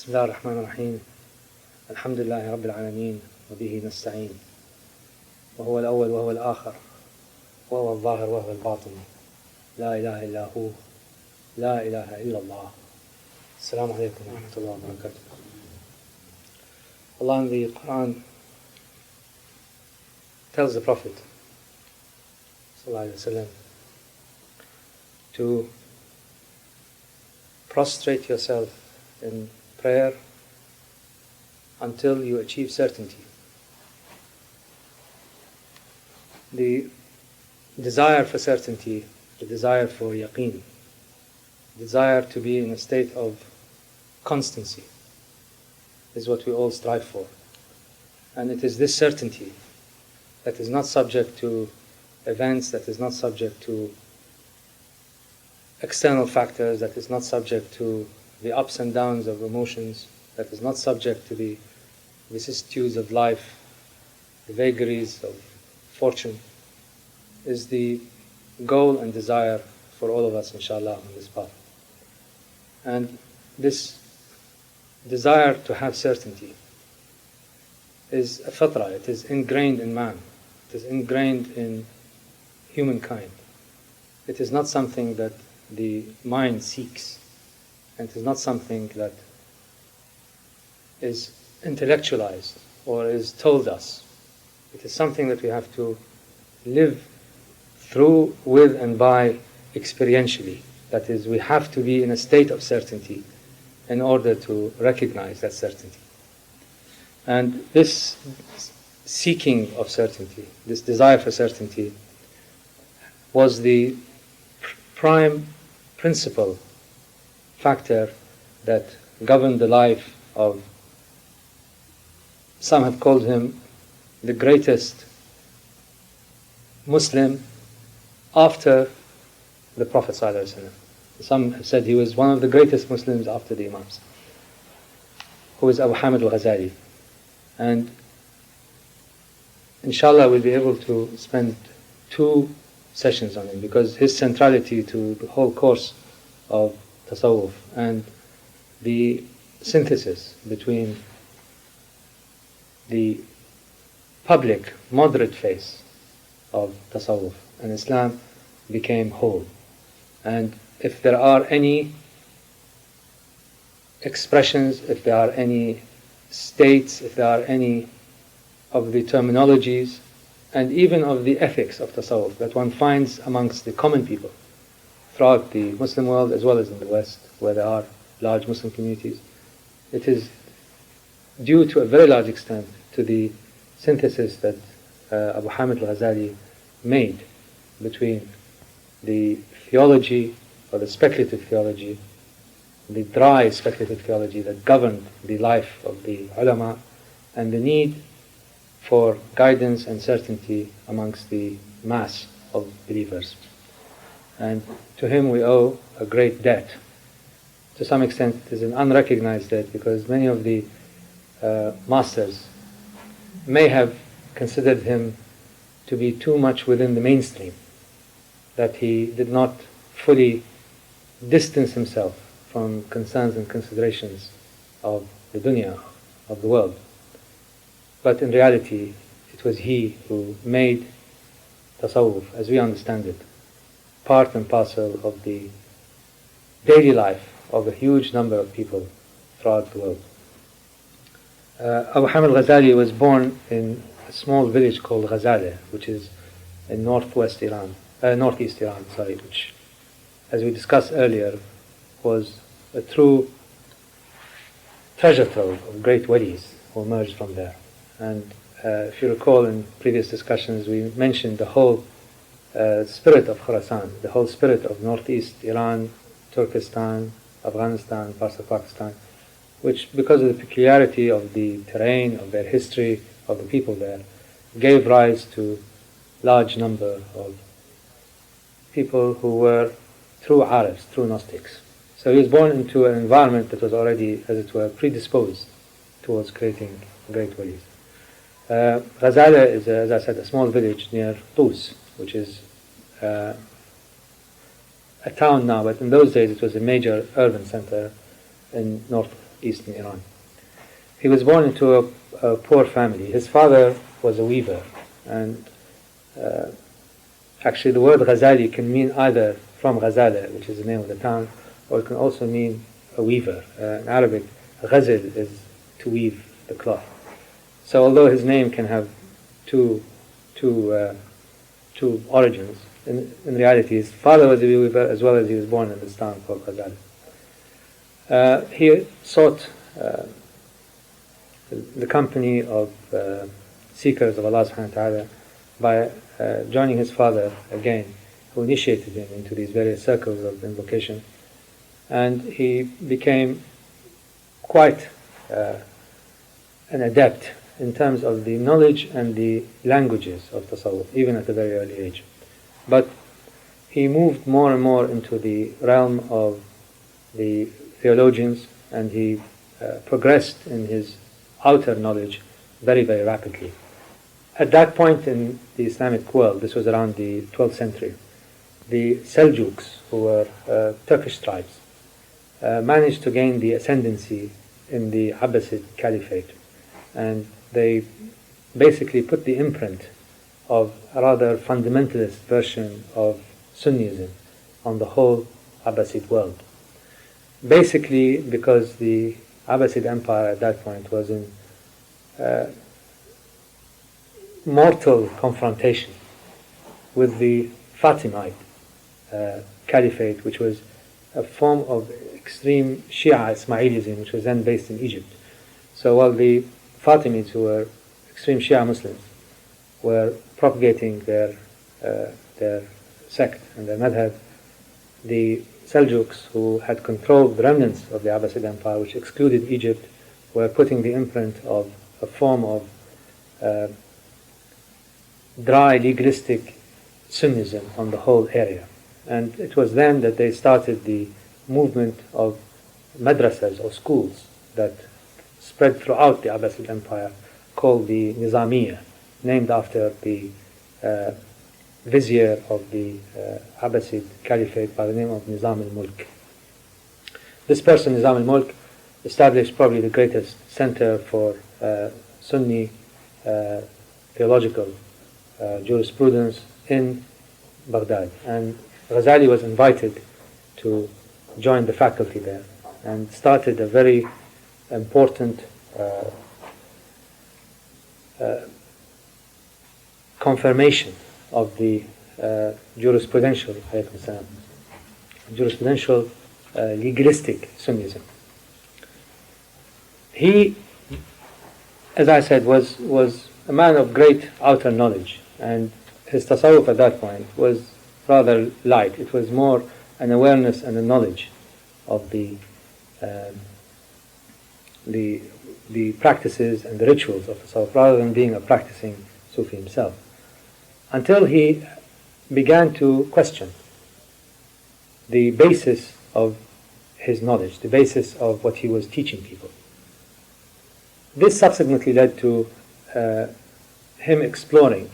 بسم الله الرحمن الرحيم الحمد لله رب العالمين وبه نستعين وهو الأول وهو الآخر وهو الظاهر وهو الباطن لا إله إلا هو لا إله إلا الله. السلام عليكم ورحمة الله وبركاته. Allah in the Quran tells the Prophet ﷺ to prostrate yourself in prayer until you achieve certainty. The desire for certainty, the desire for yaqeen, desire to be in a state of constancy is what we all strive for. And it is this certainty that is not subject to events, that is not subject to external factors, that is not subject to the ups and downs of emotions, that is not subject to the vicissitudes of life, the vagaries of fortune, is the goal and desire for all of us, inshallah, on this path. And this desire to have certainty is a fatra, it is ingrained in man, it is ingrained in humankind. It is not something that the mind seeks, and it is not something that is intellectualized or is told us. It is something that we have to live through, with, and by experientially. That is, we have to be in a state of certainty in order to recognize that certainty. And this seeking of certainty, this desire for certainty, was the prime principal factor that governed the life of, some have called him the greatest Muslim after the Prophet ﷺ. Some have said he was one of the greatest Muslims after the Imams, who is Abu Hamid Al-Ghazali. And inshallah we'll be able to spend 2 sessions on him, because his centrality to the whole course of tasawwuf and the synthesis between the public, moderate face of tasawwuf and Islam became whole. And if there are any expressions, if there are any states, if there are any of the terminologies, and even of the ethics of tasawwuf that one finds amongst the common people throughout the Muslim world as well as in the West, where there are large Muslim communities, it is due to a very large extent to the synthesis that Abu Hamid Al-Ghazali made between the theology, or the speculative theology, the dry speculative theology that governed the life of the ulama, and the need for guidance and certainty amongst the mass of believers. And to him we owe a great debt. To some extent it is an unrecognized debt, because many of the masters may have considered him to be too much within the mainstream, that he did not fully distance himself from concerns and considerations of the dunya, of the world. But in reality, it was he who made tasawwuf, as we understand it, part and parcel of the daily life of a huge number of people throughout the world. Abu Hamid Ghazali was born in a small village called Ghazali, which is in northeast Iran, which, as we discussed earlier, was a true treasure trove of great walis who emerged from there. And if you recall in previous discussions, we mentioned the whole spirit of Khurasan, the whole spirit of northeast Iran, Turkestan, Afghanistan, parts of Pakistan, which, because of the peculiarity of the terrain, of their history, of the people there, gave rise to large number of people who were true Arabs, true Gnostics. So he was born into an environment that was already, as it were, predisposed towards creating great walis. Ghazala is, as I said, a small village near Tus, which is a town now, but in those days it was a major urban center in northeast eastern Iran. He was born into a poor family. His father was a weaver, and actually the word Ghazali can mean either from Ghazala, which is the name of the town, or it can also mean a weaver. In Arabic, Ghazal is to weave the cloth. So although his name can have two origins, in reality his father was a weaver as well as he was born in this town called Ghazali. He sought the company of seekers of Allah subhanahu wa ta'ala by joining his father again, who initiated him into these various circles of invocation, and he became quite an adept in terms of the knowledge and the languages of tasawwuf, even at a very early age. But he moved more and more into the realm of the theologians, and he progressed in his outer knowledge very, very rapidly. At that point in the Islamic world, this was around the 12th century, the Seljuks, who were Turkish tribes, managed to gain the ascendancy in the Abbasid Caliphate, and they basically put the imprint of a rather fundamentalist version of Sunnism on the whole Abbasid world. Basically because the Abbasid Empire at that point was in mortal confrontation with the Fatimide Caliphate, which was a form of extreme Shia Ismailism, which was then based in Egypt. So while the Fatimids, who were extreme Shia Muslims, were propagating their sect and their madhab, the Seljuks, who had controlled the remnants of the Abbasid Empire, which excluded Egypt, were putting the imprint of a form of dry, legalistic Sunnism on the whole area. And it was then that they started the movement of madrasas or schools that spread throughout the Abbasid Empire, called the Nizamiya, named after the vizier of the Abbasid Caliphate by the name of Nizam al-Mulk. This person, Nizam al-Mulk, established probably the greatest center for Sunni theological jurisprudence in Baghdad, and Ghazali was invited to join the faculty there and started a very important confirmation of the jurisprudential legalistic Sunnism. He, as I said, was a man of great outer knowledge, and his tasawwuf at that point was rather light. It was more an awareness and a knowledge of the practices and the rituals of tasawwuf, rather than being a practicing Sufi himself, until he began to question the basis of his knowledge, the basis of what he was teaching people. This subsequently led to him exploring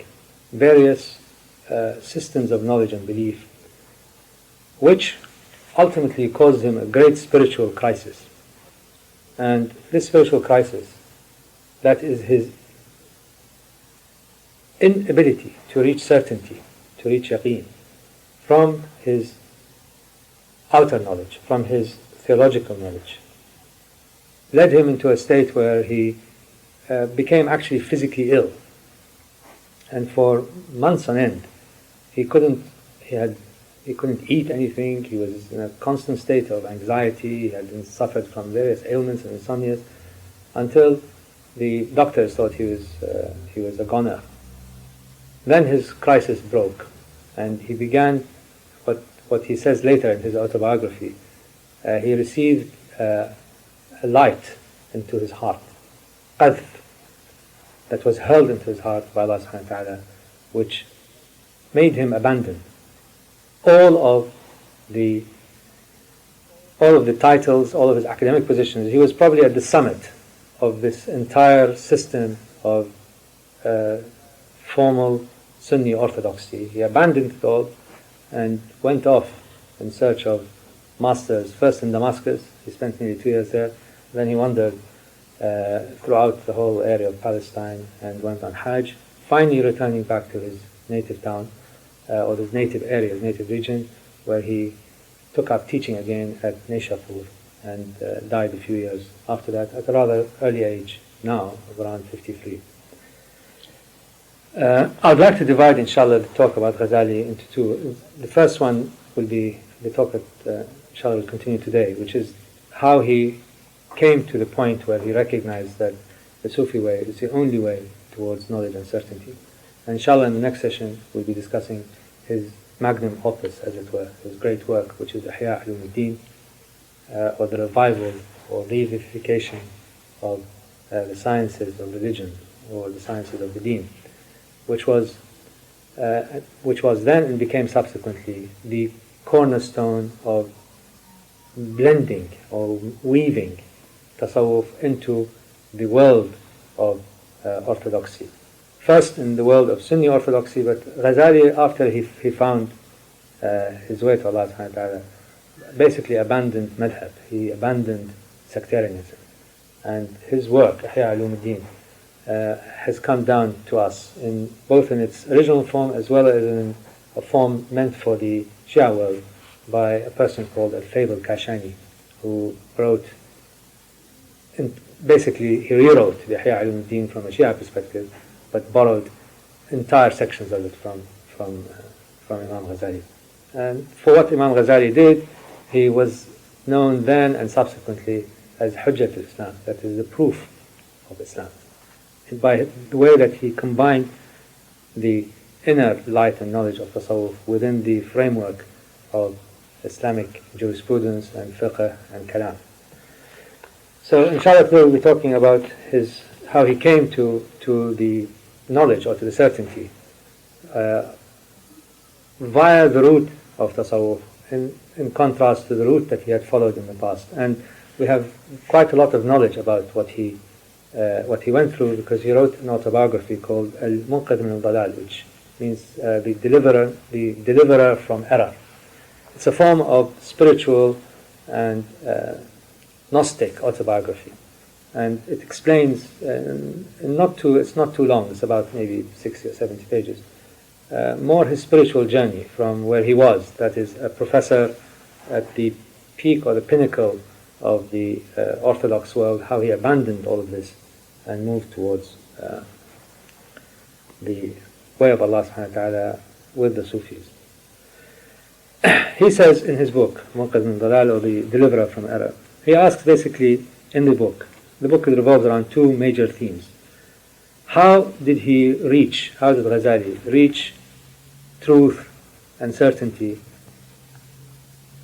various systems of knowledge and belief, which ultimately caused him a great spiritual crisis. And this spiritual crisis, that is his inability to reach certainty, to reach yaqeen, from his outer knowledge, from his theological knowledge, led him into a state where he became actually physically ill. And for months on end, he couldn't eat anything. He was in a constant state of anxiety. He had suffered from various ailments and insomnias, until the doctors thought he was a goner. Then his crisis broke, and he began what he says later in his autobiography. He received a light into his heart, qadh, that was hurled into his heart by Allah subhanahu wa ta'ala, which made him abandon all of the titles, all of his academic positions. He was probably at the summit of this entire system of formal Sunni orthodoxy. He abandoned it all and went off in search of masters, first in Damascus. He spent nearly 2 years there, Then he wandered throughout the whole area of Palestine and went on Hajj, finally returning back to his native town, or his native area, his native region, where he took up teaching again at Nishapur and died a few years after that at a rather early age now, of around 53. I'd like to divide, inshallah, the talk about Ghazali into two. The first one will be the talk that, inshallah, will continue today, which is how he came to the point where he recognized that the Sufi way is the only way towards knowledge and certainty. And inshallah, in the next session, we'll be discussing his magnum opus, as it were, his great work, which is Ihya Ulumuddin, or the revival or revivification of the sciences of religion, or the sciences of the deen, which was then and became subsequently the cornerstone of blending or weaving tasawwuf into the world of orthodoxy. First in the world of Sunni orthodoxy, but Ghazali, after he found his way to Allah subhanahu wa ta'ala, basically abandoned madhab, he abandoned sectarianism. And his work, Ihya Ulumuddin, has come down to us in both in its original form as well as in a form meant for the Shia world by a person called Al-Fayl al-Kashani, who wrote, basically he rewrote the Ihya Ulumuddin from a Shia perspective, but borrowed entire sections of it from Imam Ghazali. And for what Imam Ghazali did, he was known then and subsequently as Hujjat al-Islam, that is the proof of Islam, by the way that he combined the inner light and knowledge of tasawwuf within the framework of Islamic jurisprudence and fiqh and kalam. So inshallah today we'll be talking about how he came to the knowledge or to the certainty via the route of tasawwuf, in contrast to the route that he had followed in the past. And we have quite a lot of knowledge about what he went through, because he wrote an autobiography called Al-Munqidh min al-Dalal, which means the deliverer from error. It's a form of spiritual and gnostic autobiography, and it explains it's not too long, it's about maybe 60 or 70 pages, more his spiritual journey from where he was, that is a professor at the peak or the pinnacle of the Orthodox world, how he abandoned all of this and moved towards the way of Allah subhanahu wa ta'ala with the Sufis. He says in his book, Munqidh min Dalal, or the Deliverer from Error, he asks basically in the book revolves around two major themes. How did Ghazali reach truth and certainty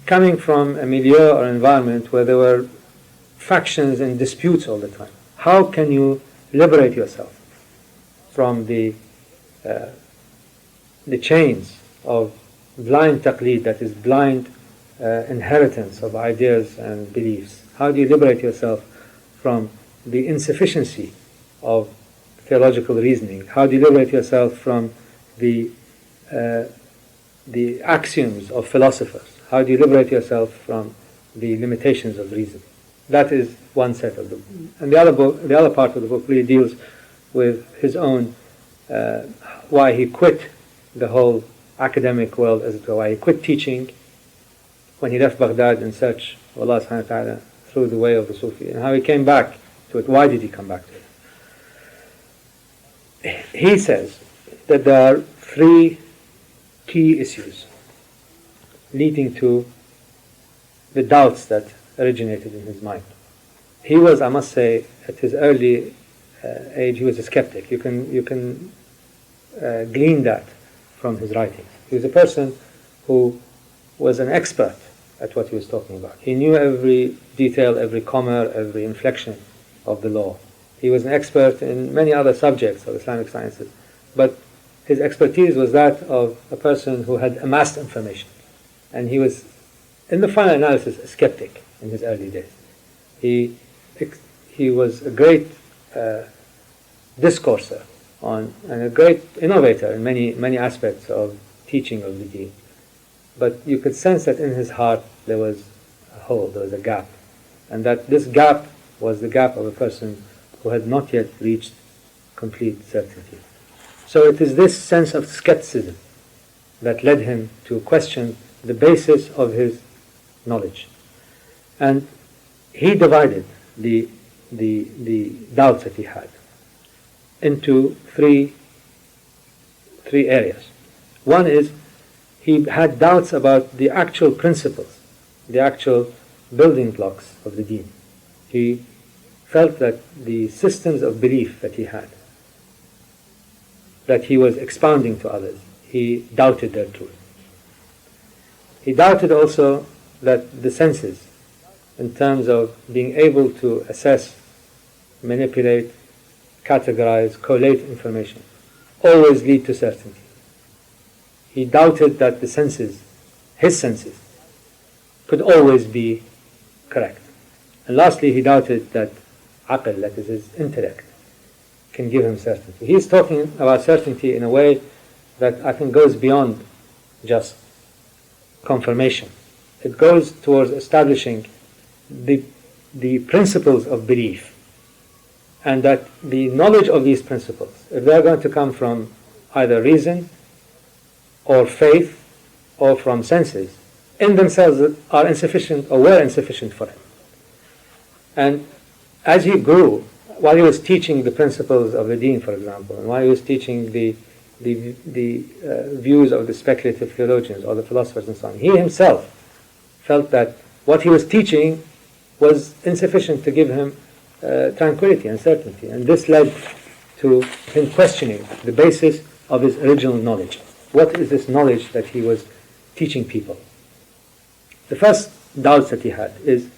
coming from a milieu or environment where there were factions and disputes all the time? How can you liberate yourself from the chains of blind taqleed, that is blind inheritance of ideas and beliefs? How do you liberate yourself from the insufficiency of theological reasoning? How do you liberate yourself from the axioms of philosophers? How do you liberate yourself from the limitations of reason? That is one set of the book. And the other part of the book really deals with his own, why he quit the whole academic world, as it were, why he quit teaching when he left Baghdad in search of Allah subhanahu wa ta'ala through the way of the Sufi, and how he came back to it. Why did he come back to it? He says that there are three key issues leading to the doubts that originated in his mind. He was, I must say, at his early age, he was a skeptic. You can glean that from his writings. He was a person who was an expert at what he was talking about. He knew every detail, every comma, every inflection of the law. He was an expert in many other subjects of Islamic sciences, but his expertise was that of a person who had amassed information. And he was, in the final analysis, a skeptic in his early days. He was a great discourser and a great innovator in many aspects of teaching of the deen. But you could sense that in his heart there was a hole, there was a gap, and that this gap was the gap of a person who had not yet reached complete certainty. So it is this sense of skepticism that led him to question the basis of his knowledge. And he divided the doubts that he had into three areas. One is he had doubts about the actual principles, the actual building blocks of the deen. He felt that the systems of belief that he had, that he was expounding to others, he doubted their truth. He doubted also that the senses, in terms of being able to assess, manipulate, categorize, collate information, always lead to certainty. He doubted that the senses, his senses, could always be correct. And lastly, he doubted that aql, that is his intellect, can give him certainty. He's talking about certainty in a way that I think goes beyond just confirmation. It goes towards establishing the principles of belief, and that the knowledge of these principles, if they are going to come from either reason or faith or from senses, in themselves are insufficient or were insufficient for him. And as he grew, while he was teaching the principles of the deen, for example, and while he was teaching the views of the speculative theologians or the philosophers and so on, he himself felt that what he was teaching was insufficient to give him tranquility and certainty. And this led to him questioning the basis of his original knowledge. What is this knowledge that he was teaching people? The first doubts that he had is,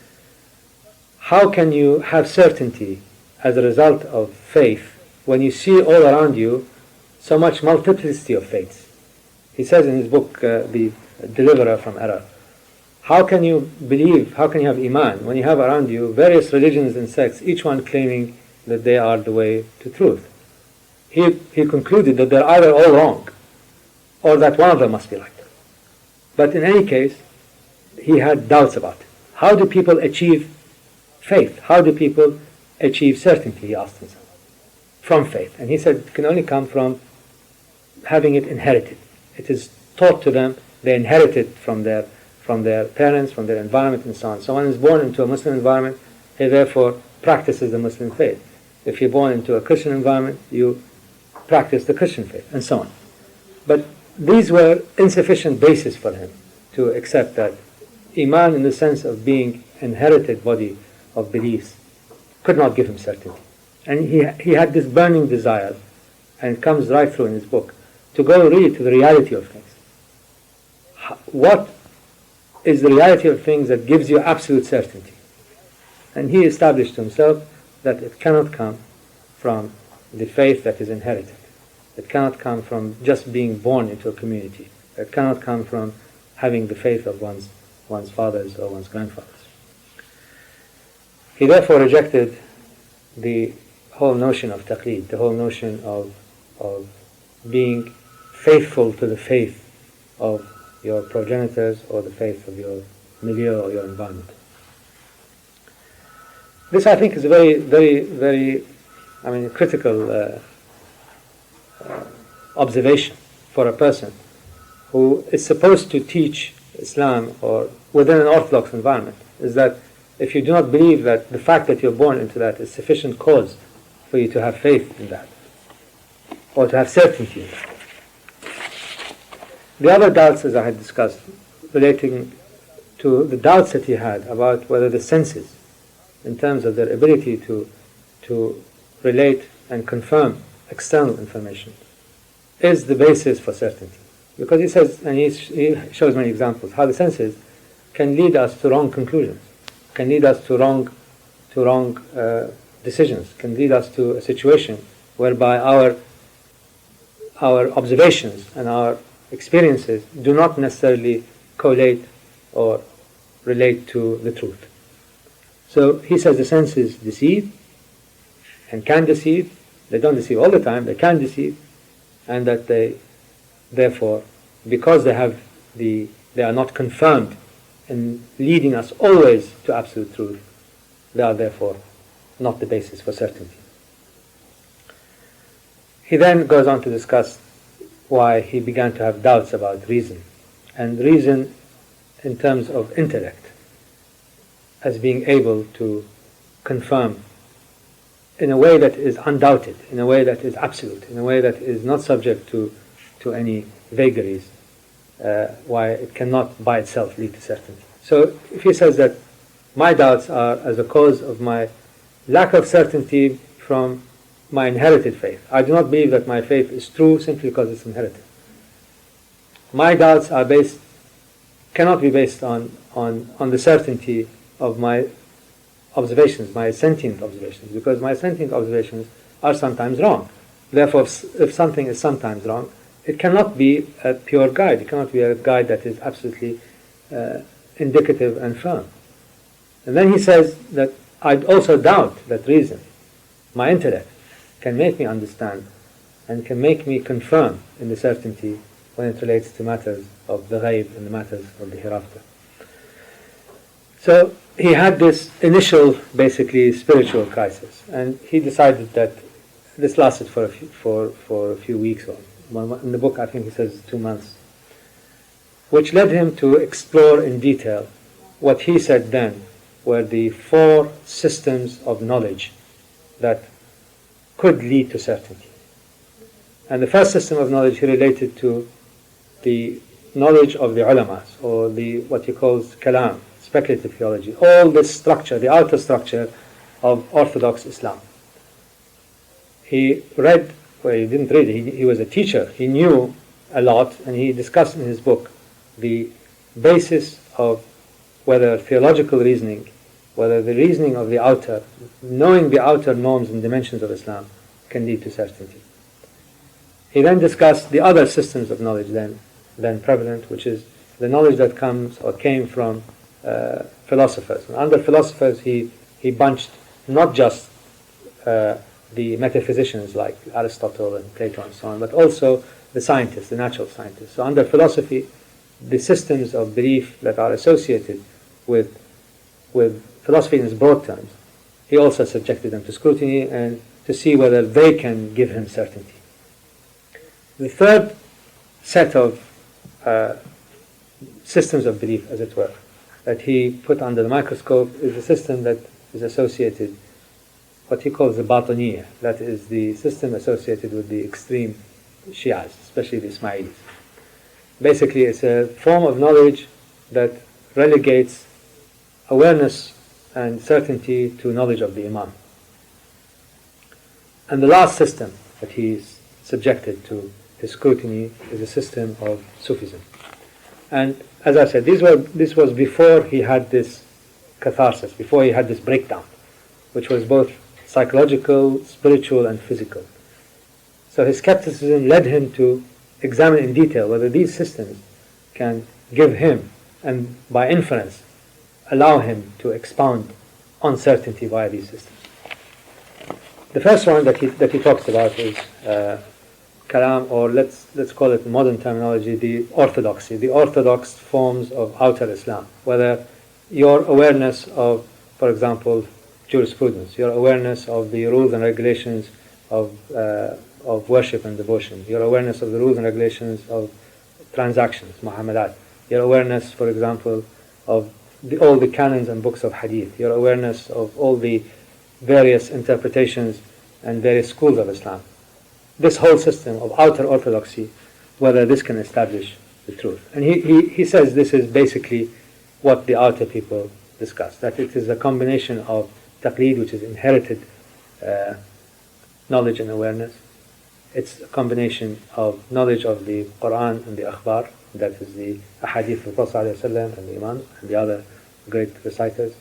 how can you have certainty as a result of faith when you see all around you so much multiplicity of faiths? He says in his book, The Deliverer from Error, how can you believe, how can you have iman when you have around you various religions and sects, each one claiming that they are the way to truth? He concluded that they're either all wrong or that one of them must be right. But in any case, he had doubts about it. How do people achieve faith? How do people achieve certainty, he asked himself, from faith? And he said it can only come from having it inherited. It is taught to them, they inherit it from their parents, from their environment and so on. Someone is born into a Muslim environment, he therefore practices the Muslim faith. If you're born into a Christian environment, you practice the Christian faith, and so on. But these were insufficient basis for him to accept that iman, in the sense of being inherited body of beliefs, could not give him certainty. And he had this burning desire, and it comes right through in his book, to go really to the reality of things. What is the reality of things that gives you absolute certainty? And he established to himself that it cannot come from the faith that is inherited. It cannot come from just being born into a community. It cannot come from having the faith of one's fathers or one's grandfathers. He therefore rejected the whole notion of taqlid, the whole notion of being faithful to the faith of your progenitors or the faith of your milieu or your environment. This, I think, is a very, very, very, critical observation for a person who is supposed to teach Islam or within an orthodox environment, is that if you do not believe that the fact that you're born into that is sufficient cause for you to have faith in that or to have certainty in that. The other doubts, as I had discussed, relating to the doubts that he had about whether the senses, in terms of their ability to relate and confirm external information, is the basis for certainty. Because he says, and he shows many examples, how the senses can lead us to wrong conclusions, can lead us to wrong decisions, can lead us to a situation whereby our observations and our experiences do not necessarily collate or relate to the truth. So he says the senses deceive and can deceive. They don't deceive all the time, they can deceive, and that they, therefore, because they are not confirmed in leading us always to absolute truth, they are therefore not the basis for certainty. He then goes on to discuss why he began to have doubts about reason, and reason in terms of intellect, as being able to confirm in a way that is undoubted, in a way that is absolute, in a way that is not subject to any vagaries, why it cannot by itself lead to certainty. So if he says that my doubts are as a cause of my lack of certainty from my inherited faith, I do not believe that my faith is true simply because it's inherited. My doubts are cannot be based on the certainty of my observations, my sentient observations, because my sentient observations are sometimes wrong. Therefore, if something is sometimes wrong, it cannot be a pure guide. It cannot be a guide that is absolutely indicative and firm. And then he says that I also doubt that reason, my intellect, can make me understand and can make me confirm in the certainty when it relates to matters of the ghaib and the matters of the hereafter. So he had this initial, basically, spiritual crisis, and he decided that this lasted for a few weeks, or in the book I think he says 2 months, which led him to explore in detail what he said then were the 4 systems of knowledge that could lead to certainty. And the first system of knowledge he related to the knowledge of the ulamas, or what he calls kalam, speculative theology, all this structure, the outer structure of Orthodox Islam. He read, well, he didn't read, he was a teacher, he knew a lot, and he discussed in his book the basis of whether theological reasoning, whether the reasoning of the outer, knowing the outer norms and dimensions of Islam, can lead to certainty. He then discussed the other systems of knowledge then prevalent, which is the knowledge that comes or came from philosophers. And under philosophers, he bunched not just the metaphysicians like Aristotle and Plato and so on, but also the scientists, the natural scientists. So under philosophy, the systems of belief that are associated with philosophy in its broad terms, he also subjected them to scrutiny and to see whether they can give him certainty. The third set of systems of belief, as it were, that he put under the microscope is a system that is associated, what he calls the batiniyya, that is the system associated with the extreme Shias, especially the Ismailis. Basically, it's a form of knowledge that relegates awareness and certainty to knowledge of the Imam. And the last system that he's subjected to his scrutiny is a system of Sufism. And as I said, this was before he had this catharsis, before he had this breakdown, which was both psychological, spiritual, and physical. So his skepticism led him to examine in detail whether these systems can give him, and by inference, allow him to expound on certainty via these systems. The first one that he talks about is kalam, or let's call it modern terminology, the orthodoxy, the orthodox forms of outer Islam. Whether your awareness of, for example, jurisprudence, your awareness of the rules and regulations of worship and devotion, your awareness of the rules and regulations of transactions, muamalat, your awareness, for example, of all the canons and books of hadith, your awareness of all the various interpretations and various schools of Islam. This whole system of outer orthodoxy, whether this can establish the truth. And he says this is basically what the outer people discuss, that it is a combination of taqleed, which is inherited knowledge and awareness. It's a combination of knowledge of the Quran and the akhbar, that is the ahadith of the Prophet ﷺ and the Imams and the other great reciters.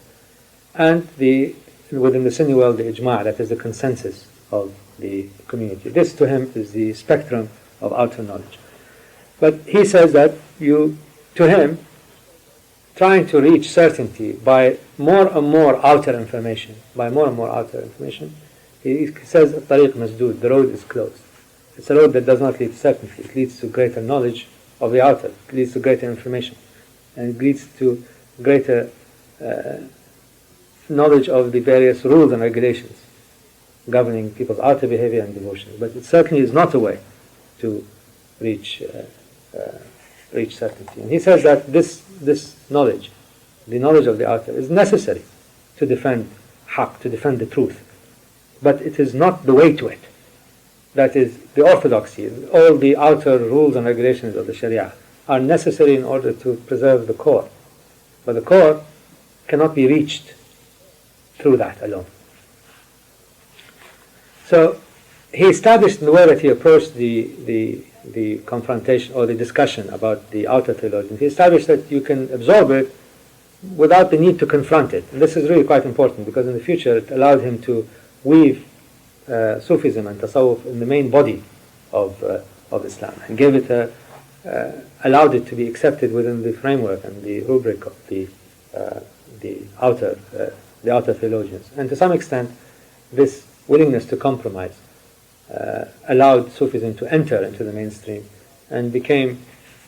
And within the Sunni world, the ijma', that is the consensus of the community. This to him is the spectrum of outer knowledge. But he says that to him, trying to reach certainty by more and more outer information, he says, "Tariq masdood," the road is closed. It's a road that does not lead to certainty. It leads to greater knowledge of the outer. It leads to greater information. And it leads to greater knowledge of the various rules and regulations governing people's outer behavior and devotion. But it certainly is not a way to reach certainty. And he says that this knowledge, the knowledge of the outer, is necessary to defend haqq, to defend the truth. But it is not the way to it. That is, the orthodoxy, all the outer rules and regulations of the Sharia are necessary in order to preserve the core. But the core cannot be reached through that alone. So he established in the way that he approached the confrontation or the discussion about the outer theologians, he established that you can absorb it without the need to confront it. And this is really quite important, because in the future it allowed him to weave Sufism and Tasawwuf in the main body of Islam, and gave it allowed it to be accepted within the framework and the rubric of the outer theologians. And to some extent, this willingness to compromise allowed Sufism to enter into the mainstream and became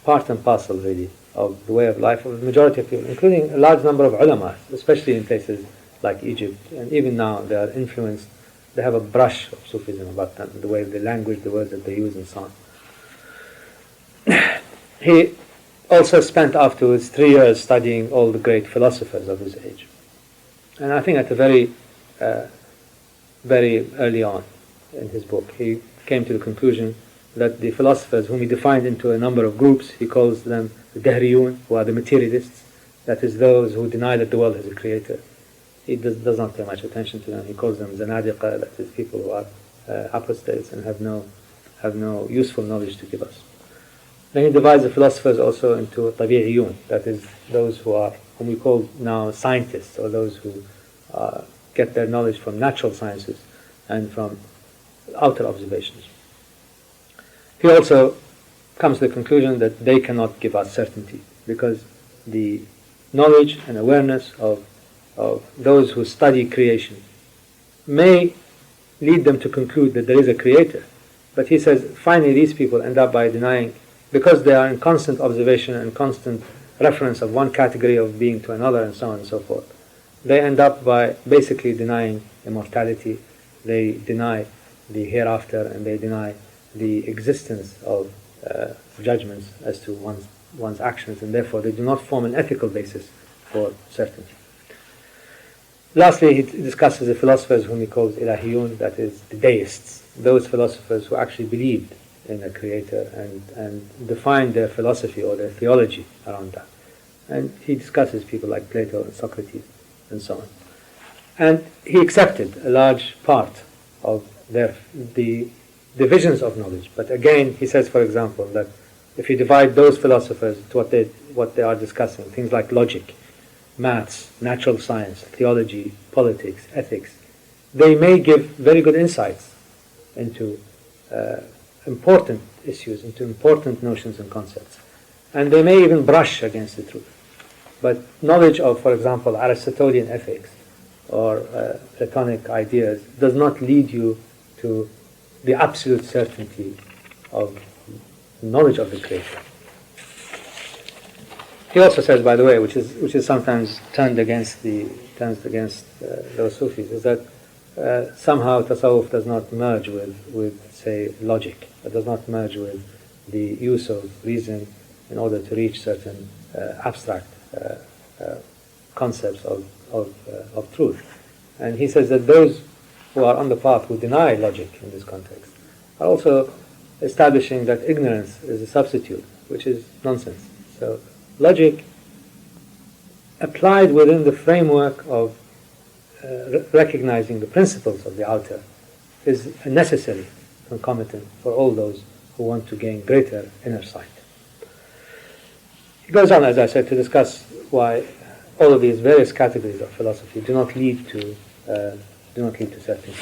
part and parcel, really, of the way of life of the majority of people, including a large number of ulama, especially in places like Egypt. And even now they are influenced, they have a brush of Sufism about them, the way the language, the words that they use and so on. He also spent afterwards 3 years studying all the great philosophers of his age. And I think at a very early on in his book, he came to the conclusion that the philosophers, whom he defined into a number of groups, he calls them the Dahriyun, who are the materialists, that is, those who deny that the world has a creator. He does not pay much attention to them. He calls them Zanadiqa, that is, people who are apostates and have no useful knowledge to give us. Then he divides the philosophers also into Tabi'iyun, that is, those whom we call now scientists, or those who get their knowledge from natural sciences and from outer observations. He also comes to the conclusion that they cannot give us certainty, because the knowledge and awareness of those who study creation may lead them to conclude that there is a creator. But he says finally these people end up by denying, because they are in constant observation and constant reference of one category of being to another and so on and so forth, they end up by basically denying immortality, they deny the hereafter, and they deny the existence of judgments as to one's actions, and therefore they do not form an ethical basis for certainty. Lastly, he discusses the philosophers whom he calls Ilahiyun, that is, the deists, those philosophers who actually believed in a creator and defined their philosophy or their theology around that. And he discusses people like Plato and Socrates and so on. And he accepted a large part of the divisions of knowledge. But again, he says, for example, that if you divide those philosophers to what they are discussing, things like logic, maths, natural science, theology, politics, ethics, they may give very good insights into important issues, into important notions and concepts. And they may even brush against the truth. But knowledge of, for example, Aristotelian ethics or Platonic ideas does not lead you to the absolute certainty of knowledge of the Creator. He also says, by the way, which is sometimes turned against those Sufis, is that somehow Tasawwuf does not merge with say logic. It does not merge with the use of reason in order to reach certain abstract concepts of truth. And he says that those who are on the path, who deny logic in this context, are also establishing that ignorance is a substitute, which is nonsense. So logic applied within the framework of recognizing the principles of the outer is a necessary concomitant for all those who want to gain greater inner sight. He goes on, as I said, to discuss why all of these various categories of philosophy do not lead to certainty.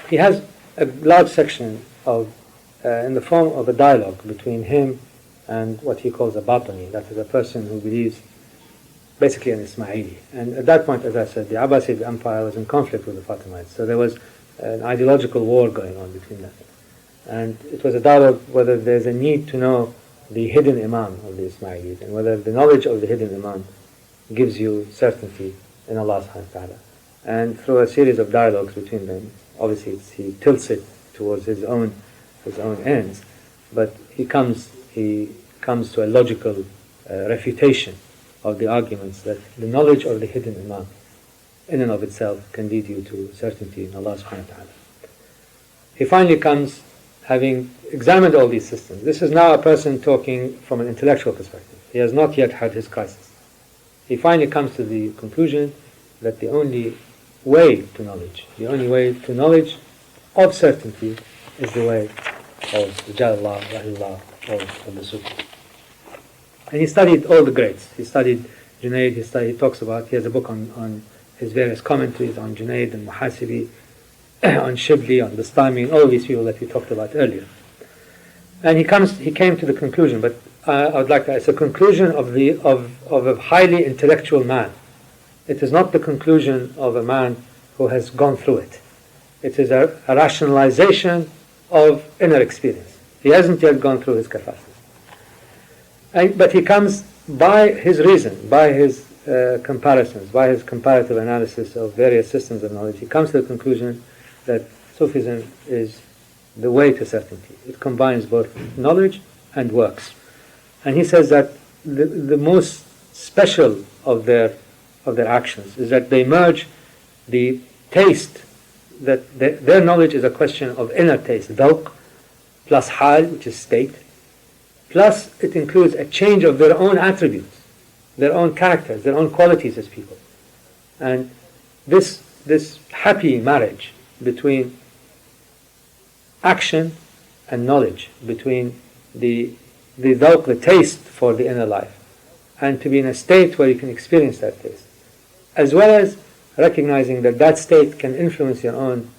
He has a large section in the form of a dialogue between him and what he calls a Batani, that is a person who believes basically an Ismaili. And at that point, as I said, the Abbasid Empire was in conflict with the Fatimids, so there was an ideological war going on between them. And it was a dialogue whether there's a need to know the hidden Imam of the Ismailis, and whether the knowledge of the hidden Imam gives you certainty in Allah subhanahu wa ta'ala. And through a series of dialogues between them, obviously he tilts it towards his own ends, but he comes to a logical refutation of the arguments that the knowledge of the hidden Iman in and of itself can lead you to certainty in Allah subhanahu wa ta'ala. He finally comes, having examined all these systems. This is now a person talking from an intellectual perspective. He has not yet had his crisis. He finally comes to the conclusion that the only way to knowledge of certainty is the way of Jallallah, Rahillah, of the Sufi. And he studied all the greats. He studied Junaid, he has a book on his various commentaries on Junaid and Muhasibi, on Shibli, on Bastami, and all these people that we talked about earlier. And he came to the conclusion, but I would like to, it's a conclusion of a highly intellectual man. It is not the conclusion of a man who has gone through it. It is a rationalization of inner experience. He hasn't yet gone through his capacity. But he comes by his reason, by his comparisons, by his comparative analysis of various systems of knowledge, he comes to the conclusion that Sufism is the way to certainty. It combines both knowledge and works. And he says that the most special of their actions is that they merge the taste, that their knowledge is a question of inner taste, dhawq, plus hal, which is state, plus it includes a change of their own attributes, their own characters, their own qualities as people. And this happy marriage between action and knowledge, between the dhawq, the taste for the inner life, and to be in a state where you can experience that taste, as well as recognizing that that state can influence your own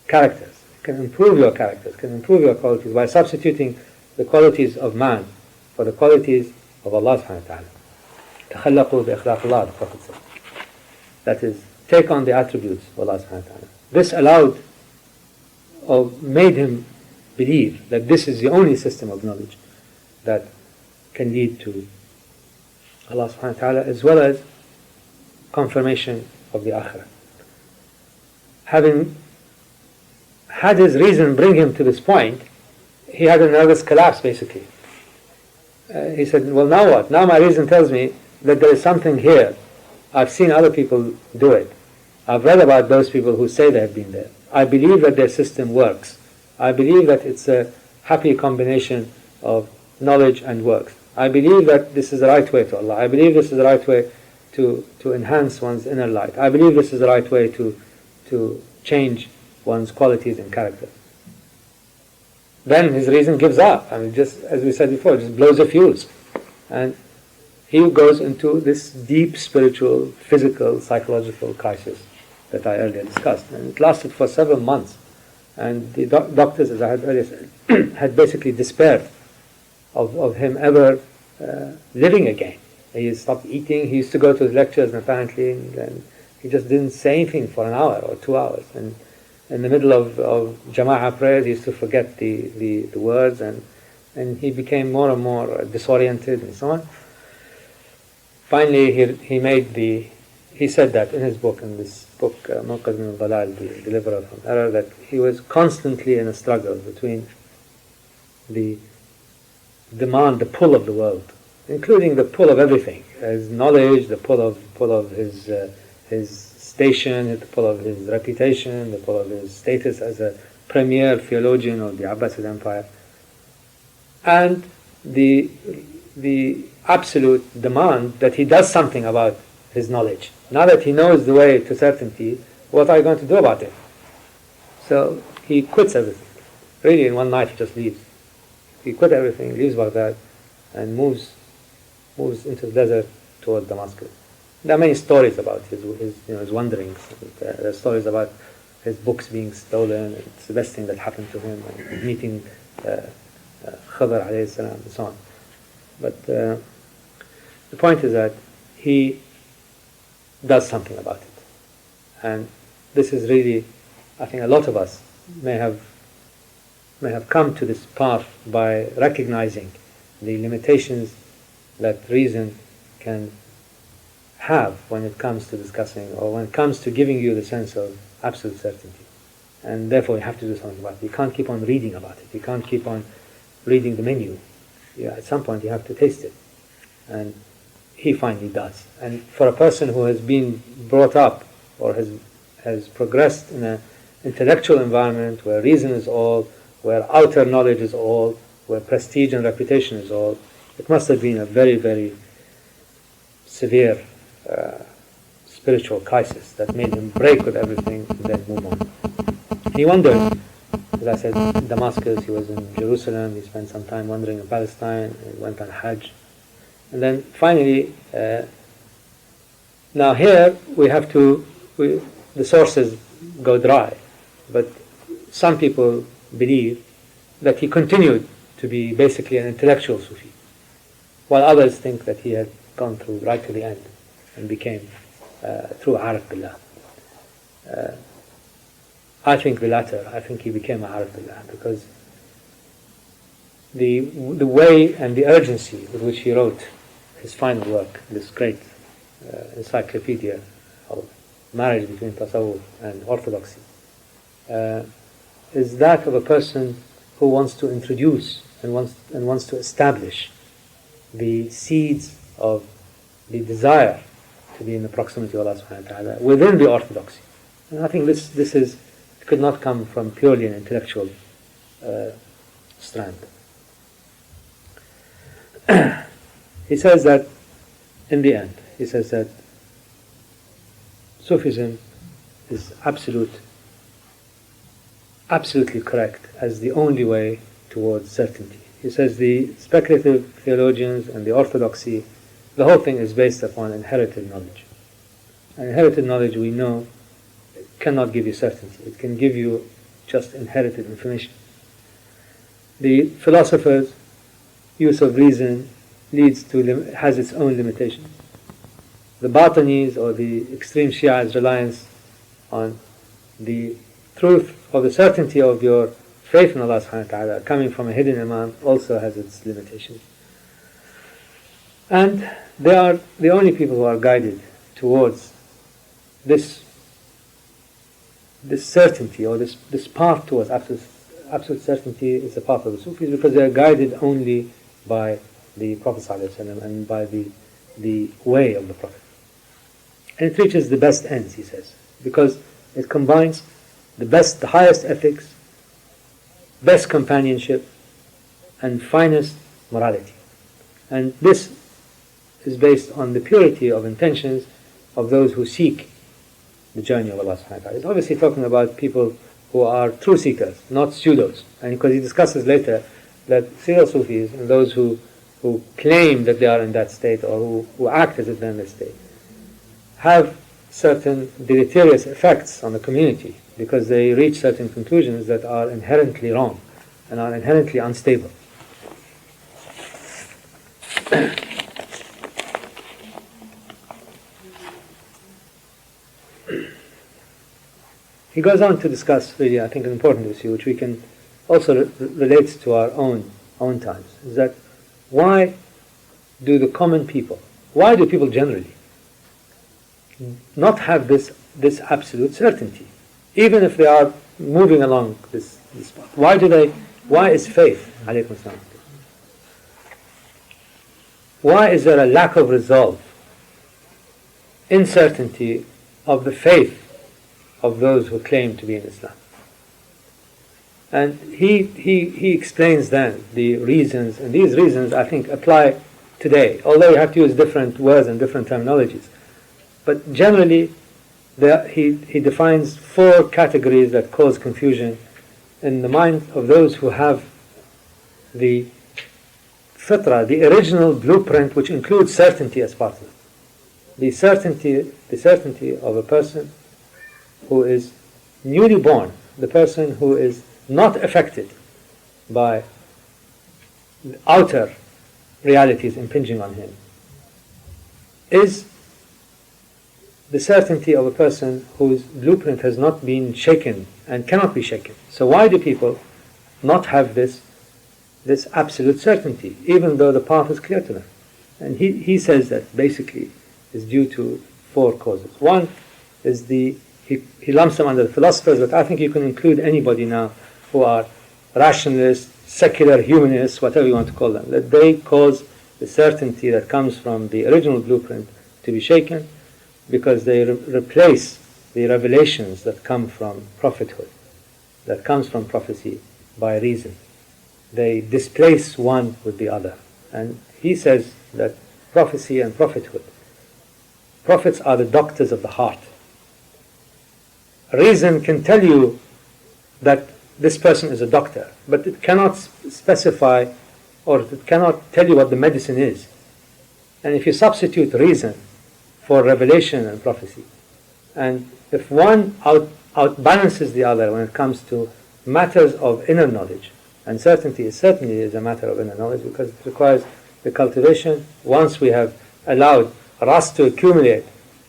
characters, can improve your characters, can improve your qualities by substituting the qualities of man for the qualities of Allah subhanahu wa ta'ala. تَخَلَّقُوا بِإِخْلَاقِ اللَّهِ, the Prophet said. That is, take on the attributes of Allah subhanahu wa ta'ala. This allowed or made him believe that this is the only system of knowledge that can lead to Allah subhanahu wa ta'ala, as well as confirmation of the akhirah. Having had his reason bring him to this point, he had a nervous collapse basically. He said, well, now what? Now my reason tells me that there is something here. I've seen other people do it. I've read about those people who say they have been there. I believe that their system works. I believe that it's a happy combination of knowledge and works. I believe that this is the right way to Allah. I believe this is the right way to enhance one's inner light. I believe this is the right way to change one's qualities and character. Then his reason gives up. I mean, just as we said before, just blows a fuse. And he goes into this deep spiritual, physical, psychological crisis that I earlier discussed. And it lasted for several months. And the doctors, as I had earlier said, had basically despaired of him ever living again. He stopped eating. He used to go to his lectures, and apparently and he just didn't say anything for an hour or 2 hours. And in the middle of Jama'ah prayers, he used to forget the words, and he became more and more disoriented and so on. Finally, he said that in his book, Munqadh min al-Dalal, the Deliverer from Error, that he was constantly in a struggle between the demand, the pull of the world, including the pull of everything, his knowledge, the pull of his station, the pull of his reputation, the pull of his status as a premier theologian of the Abbasid Empire, and the absolute demand that he does something about his knowledge. Now that he knows the way to certainty, what are you going to do about it? So he quits everything. Really, in one night he just leaves. He quit everything, leaves Baghdad, and moves into the desert towards Damascus. There are many stories about his wanderings. There are stories about his books being stolen, and it's the best thing that happened to him, and meeting Khidr alayhi salam, and so on. But the point is that he does something about it. And this is really, I think a lot of us may have come to this path by recognizing the limitations that reason can have when it comes to discussing, or when it comes to giving you the sense of absolute certainty. And therefore you have to do something about it. You can't keep on reading about it. You can't keep on reading the menu. At some point you have to taste it. And he finally does. And for a person who has been brought up or has progressed in an intellectual environment where reason is all, where outer knowledge is all, where prestige and reputation is all, it must have been a very, very severe spiritual crisis that made him break with everything and then move on. He wondered, as I said, Damascus, he was in Jerusalem, he spent some time wandering in Palestine, he went on Hajj. And then finally, now here the sources go dry, but some people believe that he continued to be basically an intellectual Sufi, while others think that he had gone through right to the end and became through Arif Billah. I think the latter. I think he became a Arif Billah because the way and the urgency with which he wrote his final work, this great encyclopedia of marriage between Tasawwuf and Orthodoxy, is that of a person who wants to introduce and wants to establish the seeds of the desire to be in the proximity of Allah subhanahu wa ta'ala within the orthodoxy. And I think this could not come from purely an intellectual strand. He says that in the end, he says that Sufism is absolutely correct as the only way towards certainty. He says the speculative theologians and the orthodoxy, the whole thing is based upon inherited knowledge. And inherited knowledge, we know, cannot give you certainty. It can give you just inherited information. The philosophers' use of reason has its own limitations. The Batanis or the extreme Shia's reliance on the truth or the certainty of your faith in Allah subhanahu wa ta'ala coming from a hidden Imam also has its limitations. And they are the only people who are guided towards this certainty, or this path towards absolute certainty is the path of the Sufis, because they are guided only by the Prophet ﷺ and by the way of the Prophet. And it reaches the best ends, he says, because it combines the highest ethics, best companionship, and finest morality. And this is based on the purity of intentions of those who seek the journey of Allah subhanahu wa ta'ala. It's obviously talking about people who are true seekers, not pseudos. And because he discusses later that serial Sufis and those who claim that they are in that state, or who act as if they're in that state, have certain deleterious effects on the community because they reach certain conclusions that are inherently wrong and are inherently unstable. He goes on to discuss, really, I think, an important issue which we can also relate to our own times, is that why do people generally not have this absolute certainty, even if they are moving along this path? Why is faith, alaykum salam, why is there a lack of resolve, uncertainty of the faith of those who claim to be in Islam? And he explains then the reasons, and these reasons I think apply today, although you have to use different words and different terminologies. But generally, he defines 4 categories that cause confusion in the mind of those who have the fitra, the original blueprint, which includes certainty as part of it. The certainty of a person who is newly born, the person who is not affected by outer realities impinging on him, is the certainty of a person whose blueprint has not been shaken and cannot be shaken. So why do people not have this absolute certainty, even though the path is clear to them? And he says that basically is due to 4 causes. One is he lumps them under the philosophers, but I think you can include anybody now who are rationalists, secular humanists, whatever you want to call them, that they cause the certainty that comes from the original blueprint to be shaken, because they replace the revelations that come from prophethood, that comes from prophecy, by reason. They displace one with the other. And he says that prophecy and prophethood, prophets are the doctors of the heart. Reason can tell you that this person is a doctor, but it cannot specify, or it cannot tell you what the medicine is. And if you substitute reason for revelation and prophecy, and if one outbalances the other when it comes to matters of inner knowledge, and certainty certainly is a matter of inner knowledge, because it requires the cultivation. Once we have allowed rust to accumulate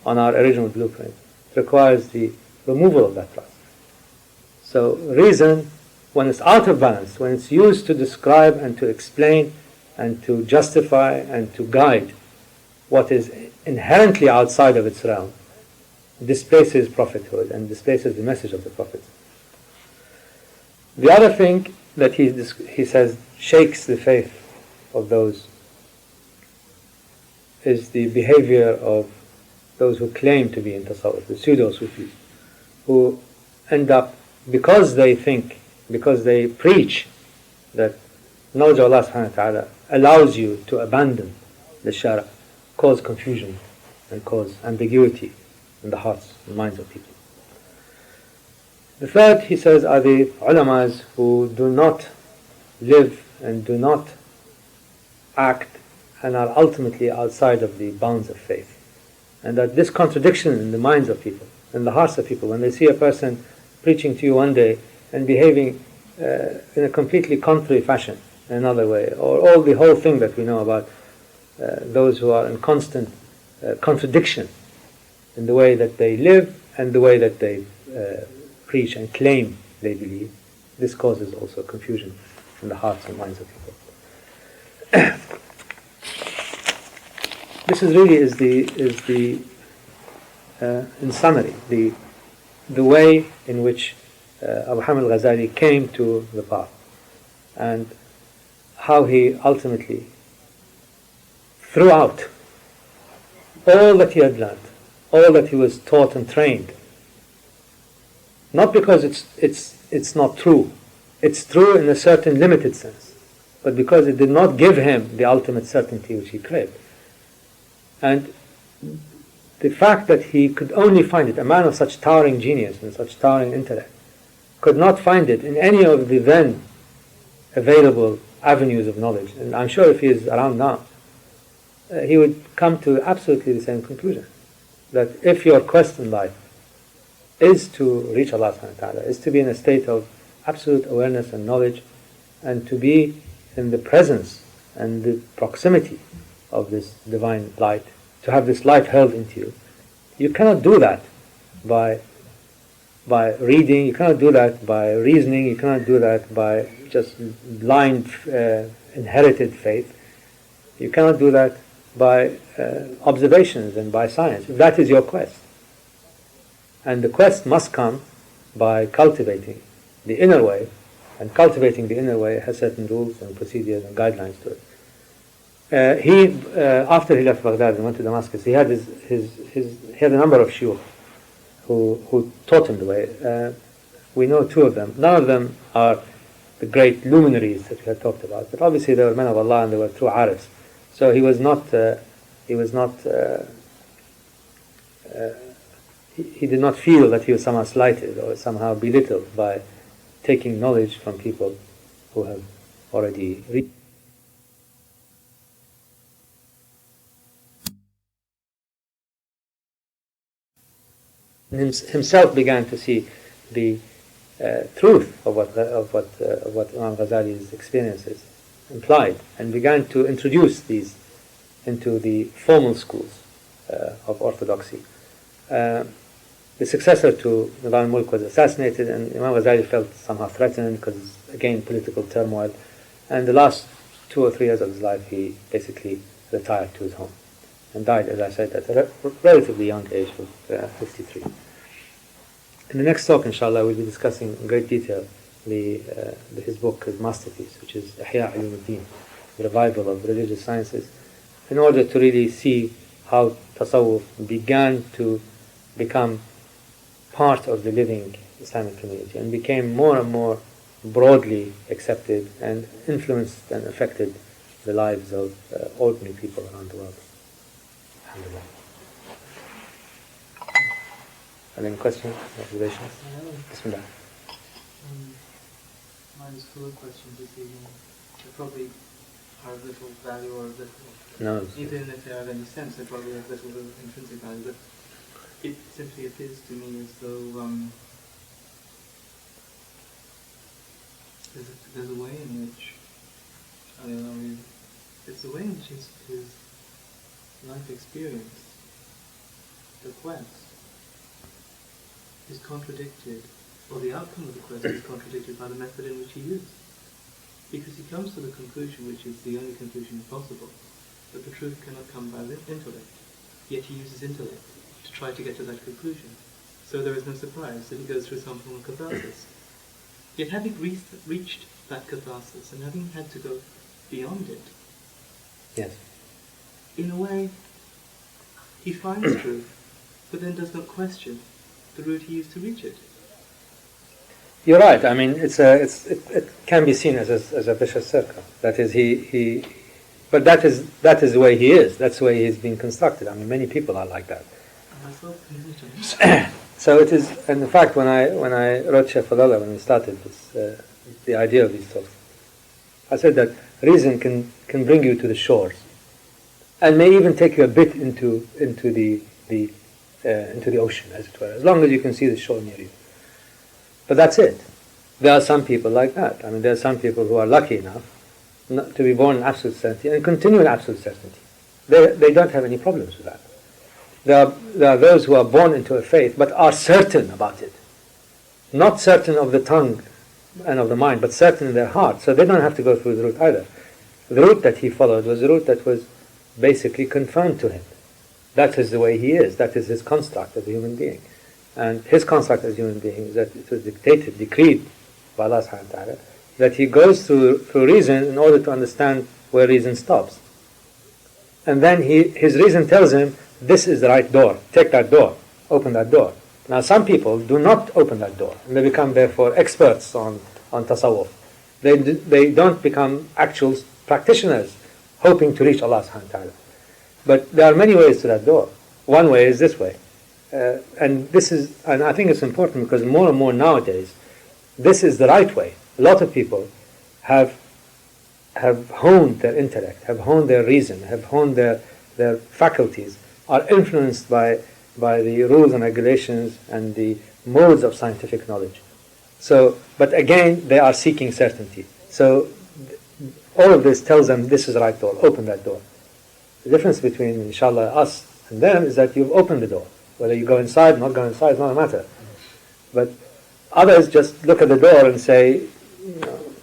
on our original blueprint, it requires the removal of that rust. So reason, when it's out of balance, when it's used to describe and to explain and to justify and to guide what is inherently outside of its realm, displaces prophethood and displaces the message of the prophets. The other thing that he says shakes the faith of those is the behavior of those who claim to be in tasawwuf, the pseudo-sufis, who end up, because they preach that knowledge of Allah subhanahu wa ta'ala allows you to abandon the shara, cause confusion and cause ambiguity in the hearts and minds of people. The third, he says, are the ulamas who do not live and do not act and are ultimately outside of the bounds of faith. And that this contradiction in the minds of people, in the hearts of people, when they see a person preaching to you one day and behaving in a completely contrary fashion in another way, or the whole thing that we know about those who are in constant contradiction in the way that they live and the way that they preach and claim they believe, this causes also confusion in the hearts and minds of people. This is really in summary the way in which Abu Hamid Al-Ghazali came to the path, and how he ultimately threw out all that he had learned, all that he was taught and trained. Not because it's not true. It's true in a certain limited sense, but because it did not give him the ultimate certainty which he craved. And the fact that he could only find it, a man of such towering genius and such towering intellect, could not find it in any of the then available avenues of knowledge. And I'm sure if he is around now, he would come to absolutely the same conclusion. That if your quest in life is to reach Allah subhanahu wa ta'ala, is to be in a state of absolute awareness and knowledge, and to be in the presence and the proximity of this divine light, to have this light hurled into you, you cannot do that by reading, you cannot do that by reasoning, you cannot do that by just blind inherited faith, you cannot do that by observations and by science, if that is your quest. And the quest must come by cultivating the inner way, and cultivating the inner way has certain rules and procedures and guidelines to it. After he left Baghdad and went to Damascus, he had a number of shuyukh who taught him the way. We know 2 of them. None of them are the great luminaries that we had talked about, but obviously they were men of Allah and they were true arifs. So he did not feel that he was somehow slighted or somehow belittled by taking knowledge from people who have already reached. Himself began to see the truth of what Imam Ghazali's experiences implied, and began to introduce these into the formal schools of orthodoxy. The successor to Nizam al-Mulk was assassinated, and Imam Ghazali felt somehow threatened because, again, political turmoil. And the last 2 or 3 years of his life, he basically retired to his home. and died, as I said, at a relatively young age of 53. In the next talk, inshallah, we'll be discussing in great detail his book, his masterpiece, which is Ihya Ulumuddin, the revival of religious sciences, in order to really see how tasawwuf began to become part of the living Islamic community and became more and more broadly accepted and influenced and affected the lives of ordinary people around the world. Alhamdulillah. Are there any questions, observations? Bismillah. Mine is full of questions this evening. They probably are of little value or of little... No. Even if they have any sense, they probably have little intrinsic value. But it simply appears to me as though there's a way in which Ali Allawi, it's the way in which his life experience, the quest, is contradicted, or the outcome of the quest is contradicted by the method in which he used. Because he comes to the conclusion, which is the only conclusion possible, that the truth cannot come by intellect. Yet he uses intellect to try to get to that conclusion. So there is no surprise that he goes through some form of catharsis. Yet having reached that catharsis and having had to go beyond it, yes, in a way, he finds truth, but then does not question the route he used to reach it. You're right. I mean, it can be seen as a vicious circle. That is, but that is the way he is. That's the way he's been constructed. I mean, many people are like that. So it is. And in fact, when I wrote Shaykh Fadhlalla, when we started this, the idea of these talks, I said that reason can bring you to the shores, and may even take you a bit into the ocean, as it were, as long as you can see the shore near you. But that's it. There are some people like that. I mean, there are some people who are lucky enough not to be born in absolute certainty and continue in absolute certainty. They don't have any problems with that. There are those who are born into a faith but are certain about it. Not certain of the tongue and of the mind, but certain in their heart. So they don't have to go through the route either. The route that he followed was a route that was basically confirmed to him. That is the way he is. That is his construct as a human being. And his construct as a human being is that it was decreed by Allah subhanahu wa ta'ala, that he goes through reason in order to understand where reason stops. And then his reason tells him, this is the right door, take that door, open that door. Now some people do not open that door, and they become therefore experts on tasawwuf. They don't become actual practitioners hoping to reach Allah subhanahu wa ta'ala. But there are many ways to that door. One way is this way. And I think it's important because more and more nowadays, this is the right way. A lot of people have honed their intellect, have honed their reason, have honed their faculties, are influenced by the rules and regulations and the modes of scientific knowledge. So, but again, they are seeking certainty. So all of this tells them this is the right door, open that door. The difference between, inshallah, us and them is that you've opened the door. Whether you go inside or not go inside is not a matter. But others just look at the door and say,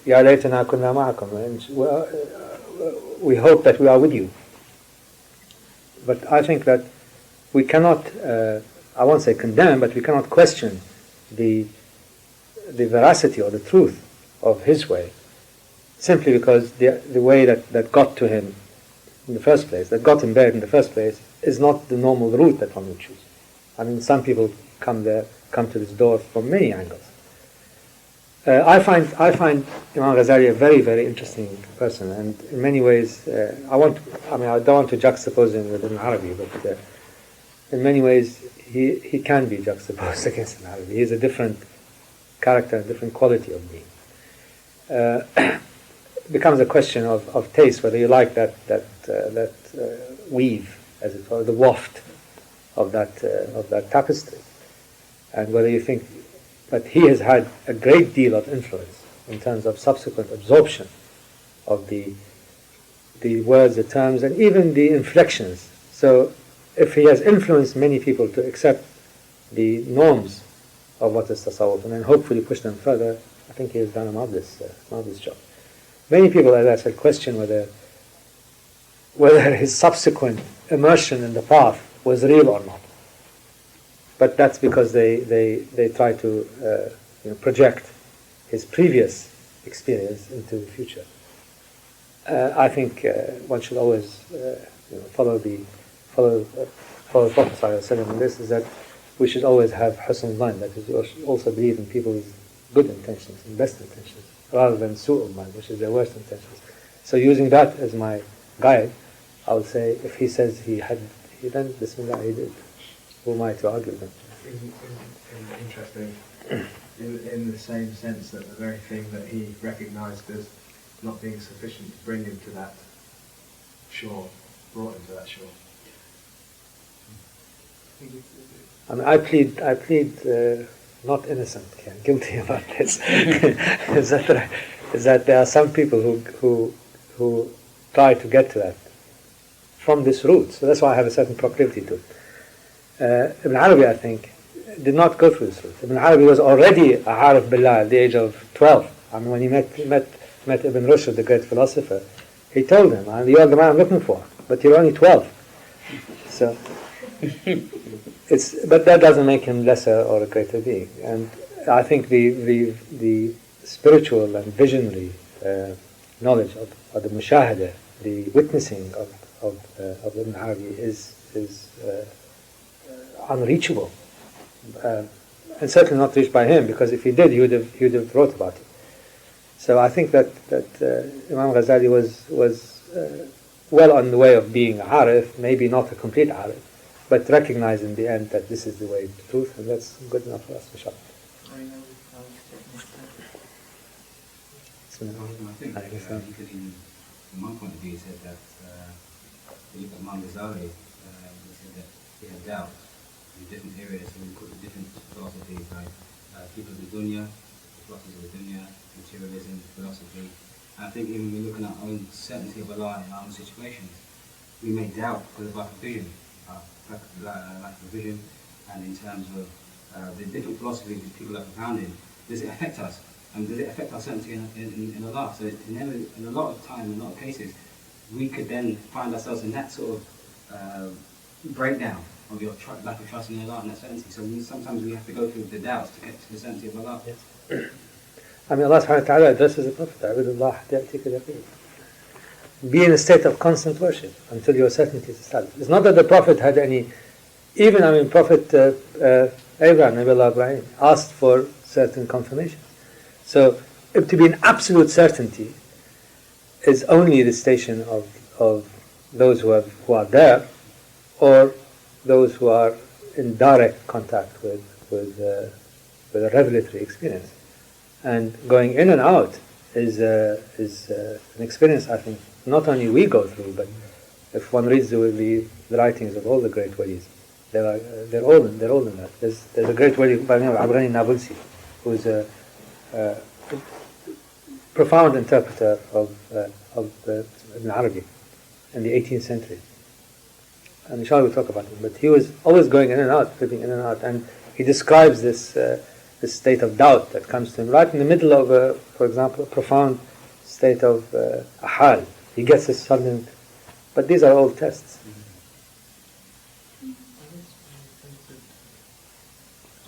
Ya laytana kunna ma'akum, and we hope that we are with you. But I think that we cannot, I won't say condemn, but we cannot question the veracity or the truth of his way, simply because the way that got to him in the first place, that got him there in the first place, is not the normal route that one would choose. I mean, some people come to this door from many angles. I find Imam Ghazali a very, very interesting person, and in many ways, I don't want to juxtapose him with Ibn Arabi, but in many ways, he can be juxtaposed against Ibn Arabi. He is a different character, a different quality of being. It becomes a question of taste, whether you like that weave, as it were, the waft of that tapestry, and whether you think that he has had a great deal of influence in terms of subsequent absorption of the words, the terms, and even the inflections. So if he has influenced many people to accept the norms of what is tasawwuf and then hopefully push them further, I think he has done a marvelous job. Many people, as I said, question whether whether his subsequent immersion in the path was real or not. But that's because they try to project his previous experience into the future. I think one should always follow the Prophet ﷺ in this, is that we should always have husn al-dhan, that is, we should also believe in people's good intentions and best intentions, rather than su' al-dhan, which is their worst intentions. So using that as my guide, I would say, if he says he done Bismillah, he did. Who am I to argue with him? Interesting. In the same sense that the very thing that he recognised as not being sufficient to bring him to that shore, brought him to that shore. I mean, I plead not innocent, guilty about this. is that there are some people who try to get to that from this route. So that's why I have a certain proclivity to it. Ibn Arabi, I think, did not go through this route. Ibn Arabi was already a Arif Billah at the age of 12. I mean, when he met Ibn Rushd, the great philosopher, he told him, "You are the man I'm looking for, but you're only 12." So, but that doesn't make him lesser or a greater being. And I think the spiritual and visionary knowledge of the mushahada, the witnessing of Ibn Arabi is unreachable, and certainly not reached by him, because if he did, he would have wrote about it. So I think that Imam Ghazali was well on the way of being a Arif, maybe not a complete Arif, but recognized in the end that this is the way to truth, and that's good enough for us, inshallah. I think from my point of view, he said that if you look at Imam Ghazali, he said that he had doubt in different areas, and he put the different philosophies like people of the dunya, philosophies of the dunya, materialism, philosophy. And I think even when we look at our own certainty of Allah in our own situations, we may doubt because of lack of vision, lack of vision, and in terms of the different philosophies that people have propounded, does it affect us? And does it affect our certainty in Allah? So in a lot of time, in a lot of cases, we could then find ourselves in that sort of breakdown of your lack of trust in Allah and that certainty. So sometimes we have to go through the doubts to get to the certainty of Allah. Yes. I mean, Allah subhanahu wa ta'ala addresses the Prophet, be in a state of constant worship until your certainty is established. It's not that the Prophet had any, Prophet Abraham, Nabi Allah Ibrahim, asked for certain confirmation. So, to be in absolute certainty is only the station of those who are there, or those who are in direct contact with a revelatory experience. And going in and out is an experience, I think, not only we go through, but if one reads the writings of all the great walis, they're all in that. There's a great wali by the name of Abrani Nabulsi, who's a profound interpreter of Ibn Arabi in the 18th century. And inshallah we'll talk about him. But he was always going in and out, flipping in and out, and he describes this state of doubt that comes to him right in the middle of, for example, a profound state of ahal. He gets this sudden, but these are all tests.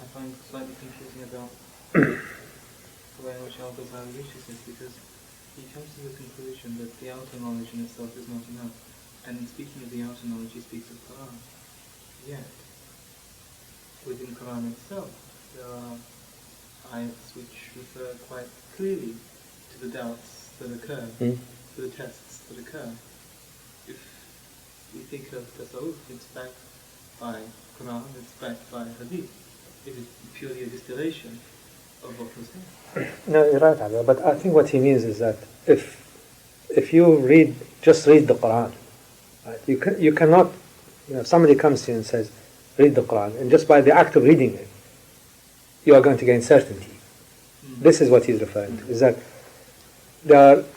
I find slightly confusing about the way in which Al-Ghazali reaches this, because he comes to the conclusion that the outer knowledge in itself is not enough. And speaking of the outer knowledge, he speaks of Quran. Yet, within Quran itself, there are ayats which refer quite clearly to the doubts that occur, to the tests that occur. If we think of tasawwuf, it's backed by Quran, it's backed by Hadith. It is purely a distillation of what was there. No, you're right, Abba, but I think what he means is that if you just read the Quran, right, you cannot, somebody comes to you and says, read the Quran, and just by the act of reading it, you are going to gain certainty. This is what he's referring to, is that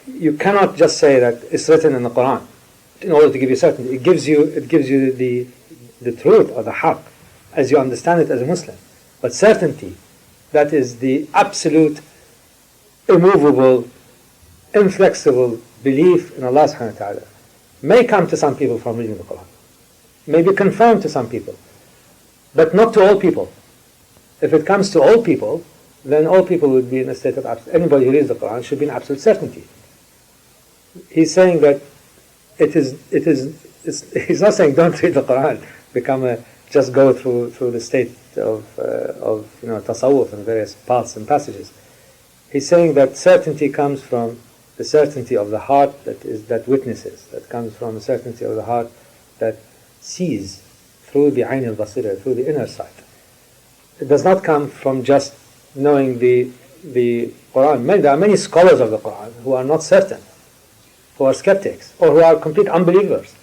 you cannot just say that it's written in the Quran in order to give you certainty. It gives you the truth or the haqq as you understand it as a Muslim. But certainty, that is the absolute, immovable, inflexible belief in Allah subhanahu wa ta'ala, may come to some people from reading the Quran, may be confirmed to some people, but not to all people. If it comes to all people, then all people would be in a state of absolute. Anybody who reads the Quran should be in absolute certainty. He's saying that he's not saying don't read the Quran, just go through the state of tasawwuf and various paths and passages. He's saying that certainty comes from the certainty of the heart that witnesses, that comes from the certainty of the heart that sees through the ayn al-basira, through the inner sight. It does not come from just knowing the Quran. There are many scholars of the Quran who are not certain, who are skeptics, or who are complete unbelievers.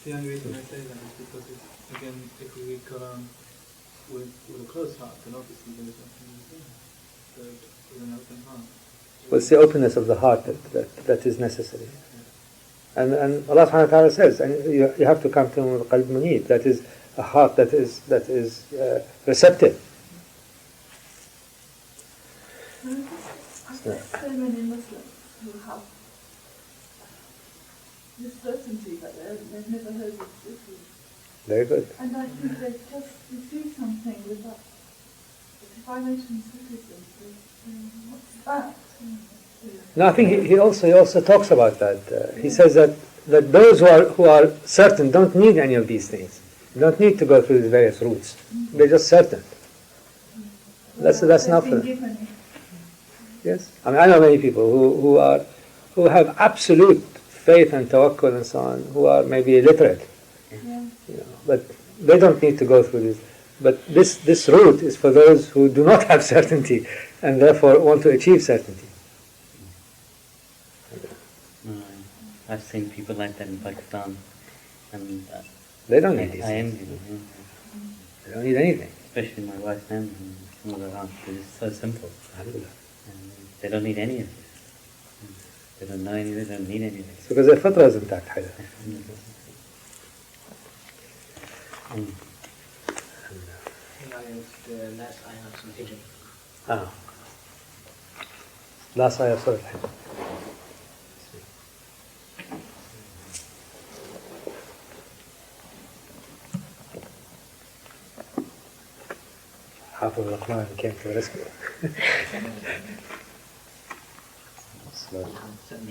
The only reason I say that is because, again, if we read Quran with a closed heart, then obviously there is nothing to do. But with an open heart. Well, it's the openness of the heart that is necessary. And Allah subhanahu wa ta'ala says, and you have to come to him with qalb munib, that is a heart that is receptive. I get so many Muslims who have this certainty that they've never heard of Sufi. Very good. And I think they just receive something with that. But if I mention Sufism, they say, what's that? No, I think he also talks about that. He says that those who are certain don't need any of these things. They don't need to go through these various routes. They're just certain. That's enough for them. Yes, I mean, I know many people who have absolute faith and tawakkul and so on, who are maybe illiterate, but they don't need to go through this. But this route is for those who do not have certainty and therefore want to achieve certainty. I've seen people like that in Pakistan, and They don't need these I things. envy them. They don't need anything. Especially my wife's family, and all around. It's so simple. Alhamdulillah. And they don't need any of it. They don't know anything, they don't need anything. It's because their fitra is intact, Haider. The last ayah of some hijab. Last ayah of Surah Al-Hijr. Hafiz al-Quran came to the rescue. Certain